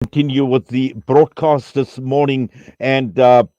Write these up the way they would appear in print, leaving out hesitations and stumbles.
Continue with the broadcast this morning, and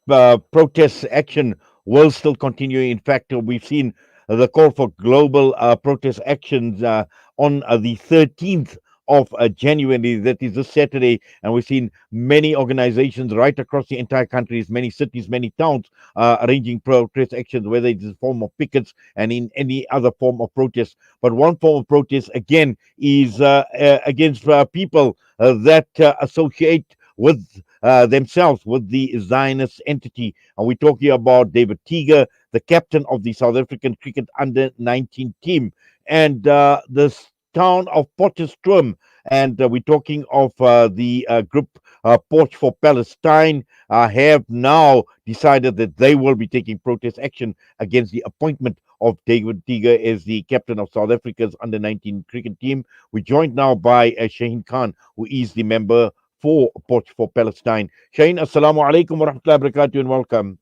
protest action will still continue. In fact, we've seen the call for global protest actions on the 13th of January, that is this Saturday, and we've seen many organizations right across the entire country, many cities, many towns, arranging protest actions, whether it's in the form of pickets and in any other form of protest. But one form of protest, again, is against people that associate with themselves with the Zionist entity. And we're talking about David Teeger, the captain of the South African cricket under 19 team, and this town of Potchefstroom. And we're talking of the group Potch for Palestine have now decided that they will be taking protest action against the appointment of David Teeger as the captain of South Africa's under 19 cricket team. We're joined now by Shaheen Khan, who is the member for Potch for Palestine. Shaheen, assalamu alaikum wa rahmatullahi wa barakatuh, and welcome.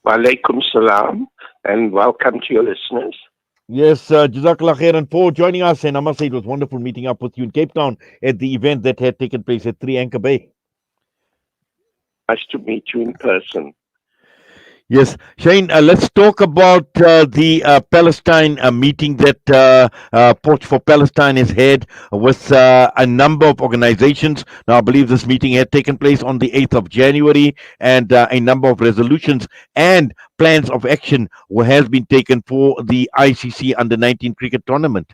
Walaikum salam, and welcome to your listeners. Yes, Jazakallah khairan for joining us. And I must say, it was wonderful meeting up with you in Cape Town at the event that had taken place at 3 Anchor Bay. Nice to meet you in person. Yes, Shane, let's talk about the Palestine meeting that Potch for Palestine has had with a number of organizations. Now, I believe this meeting had taken place on the 8th of January, and a number of resolutions and plans of action has been taken for the ICC under 19 cricket tournament.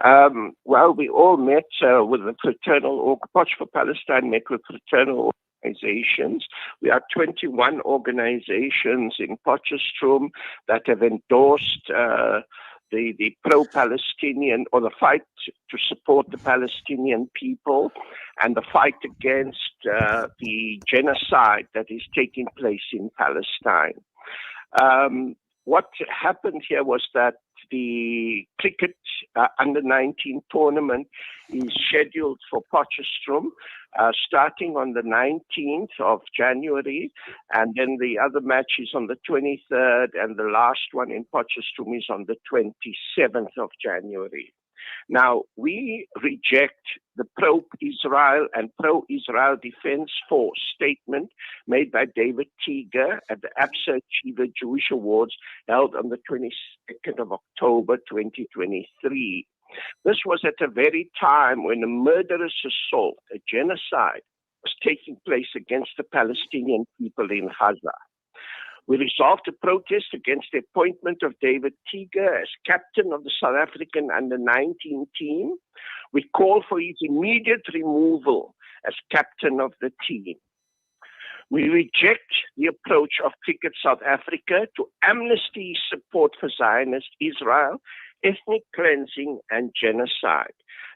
Well, we all met with the fraternal, Potch for Palestine met with fraternal organizations. We are 21 organizations in Potchefstroom that have endorsed the pro-Palestinian, or the fight to support the Palestinian people and the fight against the genocide that is taking place in Palestine. What happened here was that the cricket under 19 tournament is scheduled for Potchefstroom starting on the 19th of January, and then the other match is on the 23rd, and the last one in Potchefstroom is on the 27th of January. Now, we reject the pro-Israel and pro-Israel Defense Force statement made by David Teeger at the APSA Achiever Jewish Awards held on the 22nd of October 2023. This was at a very time when a murderous assault, a genocide, was taking place against the Palestinian people in Gaza. We resolved to protest against the appointment of David Teeger as captain of the South African under-19 team. We call for his immediate removal as captain of the team. We reject the approach of Cricket South Africa to amnesty support for Zionist Israel, ethnic cleansing, and genocide.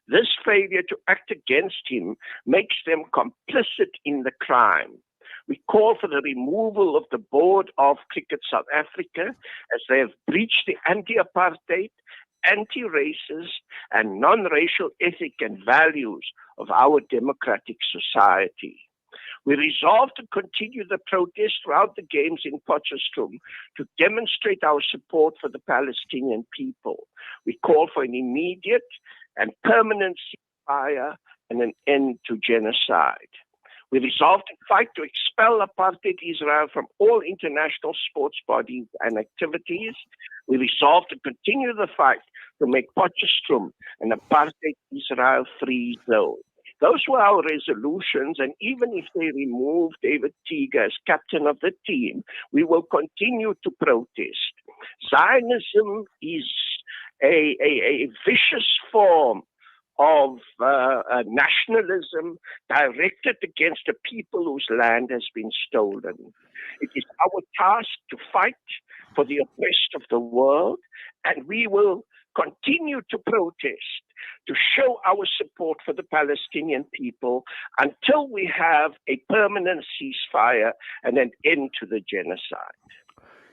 This failure to act against him makes them complicit in the crime. We call for the removal of the board of Cricket South Africa as they have breached the anti-apartheid, anti-racist, and non-racial ethic and values of our democratic society. We resolve to continue the protest throughout the games in Potchefstroom to demonstrate our support for the Palestinian people. We call for an immediate and permanent ceasefire and an end to genocide. We resolve to fight to expel apartheid Israel from all international sports bodies and activities. We resolve to continue the fight to make Potchefstroom an apartheid Israel free zone. Those were our resolutions, and even if they remove David Teeger as captain of the team, we will continue to protest. Zionism is a vicious form of nationalism directed against the people whose land has been stolen. It is our task to fight for the oppressed of the world, and we will continue to protest to show our support for the Palestinian people until we have a permanent ceasefire and an end to the genocide.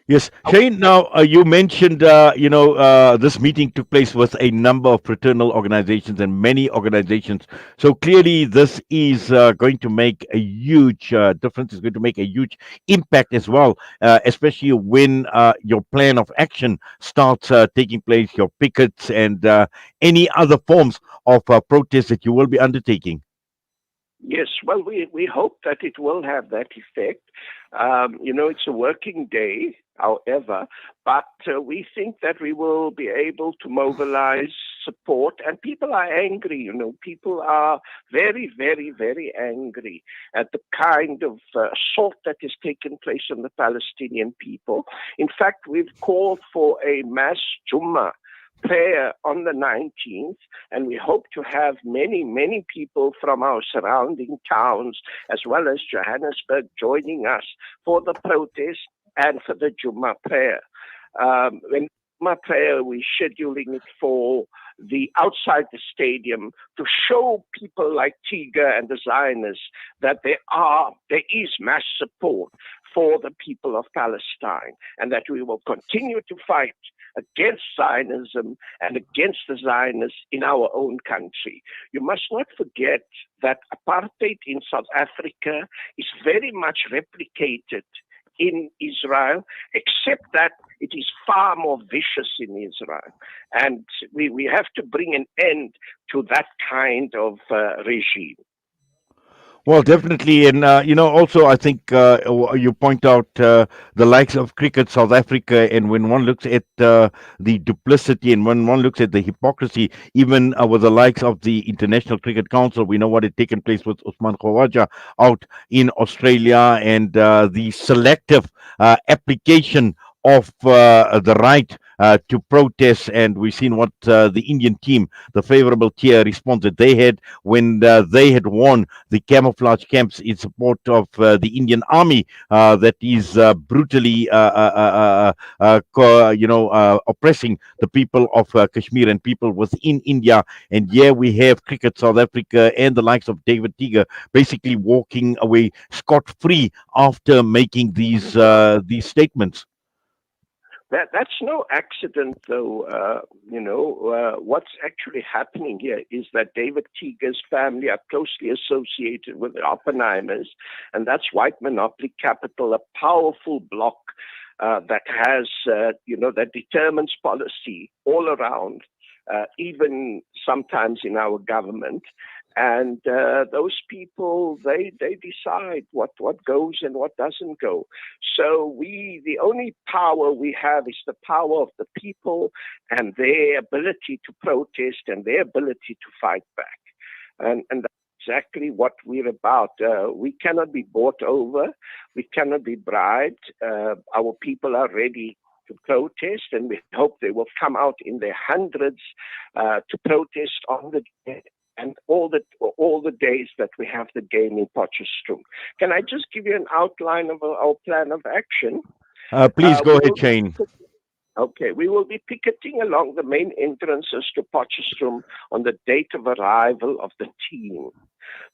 Yes, Shane. Now you mentioned, this meeting took place with a number of fraternal organizations and many organizations. So clearly, this is going to make a huge difference. It's going to make a huge impact as well, especially when your plan of action starts taking place, your pickets and any other forms of protest that you will be undertaking. Yes, well, we hope that it will have that effect. It's a working day, however, but we think that we will be able to mobilize support. And people are angry, people are very, very, very angry at the kind of assault that has taken place on the Palestinian people. In fact, we've called for a mass Jummah prayer on the 19th, and we hope to have many, many people from our surrounding towns, as well as Johannesburg, joining us for the protest and for the Jummah prayer. When Jummah prayer, we're scheduling it for the outside the stadium to show people like Teeger and the Zionists that there is mass support for the people of Palestine, and that we will continue to fight against Zionism and against the Zionists in our own country. You must not forget that apartheid in South Africa is very much replicated in Israel, except that it is far more vicious in Israel. And we have to bring an end to that kind of regime. Well, definitely, and also I think you point out the likes of cricket, South Africa, and when one looks at the duplicity and when one looks at the hypocrisy, even with the likes of the International Cricket Council, we know what had taken place with Usman Khawaja out in Australia, and the selective application of the right to protest, and we've seen what the Indian team, the favourable tier response that they had when they had won the camouflage camps in support of the Indian army that is brutally, oppressing the people of Kashmir and people within India. And here we have Cricket South Africa and the likes of David Teeger basically walking away scot-free after making these statements. That's no accident, though. What's actually happening here is that David Teeger's family are closely associated with the Oppenheimers, and that's white monopoly capital, a powerful bloc that has, that determines policy all around, even sometimes in our government. And those people, they decide what goes and what doesn't go. So the only power we have is the power of the people and their ability to protest and their ability to fight back. And that's exactly what we're about. We cannot be bought over. We cannot be bribed. Our people are ready to protest, and we hope they will come out in their hundreds to protest on the day and all the days that we have the game in Potchefstroom. Can I just give you an outline of our plan of action? Please go ahead, Shane. Okay, we will be picketing along the main entrances to Potchefstroom on the date of arrival of the team.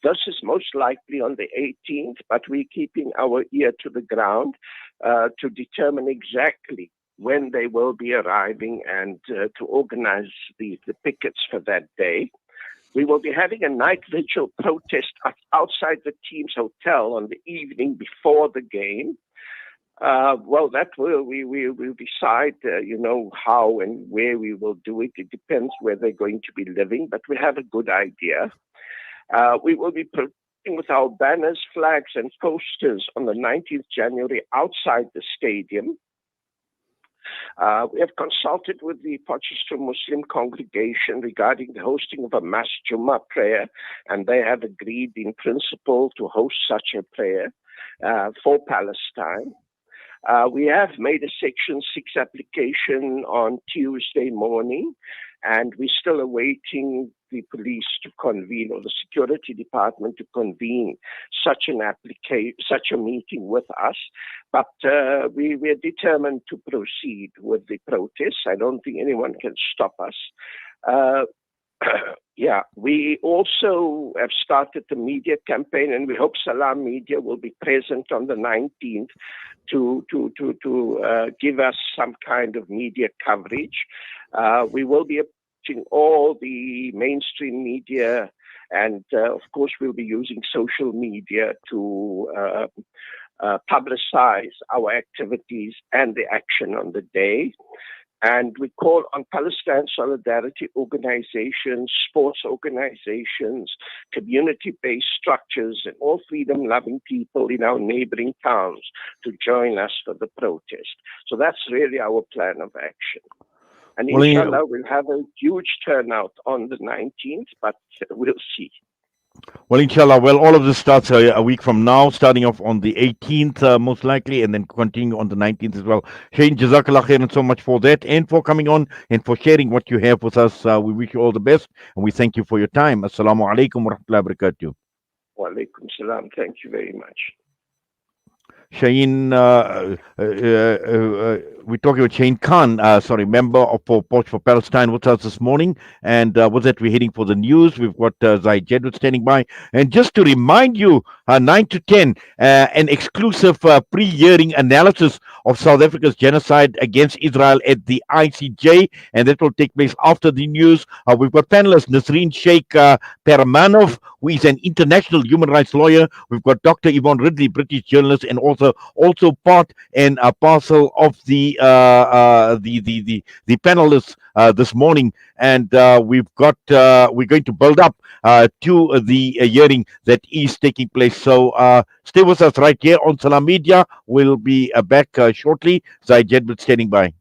This is most likely on the 18th, but we're keeping our ear to the ground to determine exactly when they will be arriving and to organize the pickets for that day. We will be having a night vigil protest outside the team's hotel on the evening before the game. That we will decide, how and where we will do it. It depends where they're going to be living, but we have a good idea. We will be protesting with our banners, flags, and posters on the 19th January outside the stadium. We have consulted with the Potchefstroom Muslim congregation regarding the hosting of a mass Jummah prayer, and they have agreed in principle to host such a prayer for Palestine. We have made a Section 6 application on Tuesday morning, and we're still awaiting the police to convene, or the security department to convene such a meeting with us. But we are determined to proceed with the protests. I don't think anyone can stop us. We also have started the media campaign, and we hope Salam Media will be present on the 19th to give us some kind of media coverage. We will be approaching all the mainstream media, and of course we'll be using social media to publicize our activities and the action on the day. And we call on Palestine solidarity organizations, sports organizations, community-based structures, and all freedom-loving people in our neighboring towns to join us for the protest. So that's really our plan of action. And Well, inshallah, we'll have a huge turnout on the 19th, but we'll see. Well, inshallah. Well, all of this starts a week from now, starting off on the 18th, most likely, and then continue on the 19th as well. Shane, Jazakallah khairan so much for that and for coming on and for sharing what you have with us. We wish you all the best and we thank you for your time. Assalamu alaikum wa rahmatullahi wa barakatuh. Wa alaikum salam. Thank you very much. Shaheen, we're talking with Shane Khan, member of for Potch for Palestine with us this morning. And with that, we're heading for the news. We've got Zayed Jedward standing by. And just to remind you, 9 to 10, an exclusive pre-hearing analysis of South Africa's genocide against Israel at the ICJ. And that will take place after the news. We've got panelists Nasreen Sheikh Paramanov, who is an international human rights lawyer. We've got Dr. Yvonne Ridley, British journalist, and also part and a parcel of the panelists this morning. And we're going to build up to the hearing that is taking place. So stay with us right here on Salam Media. We'll be back shortly. Zayed Jedward standing by.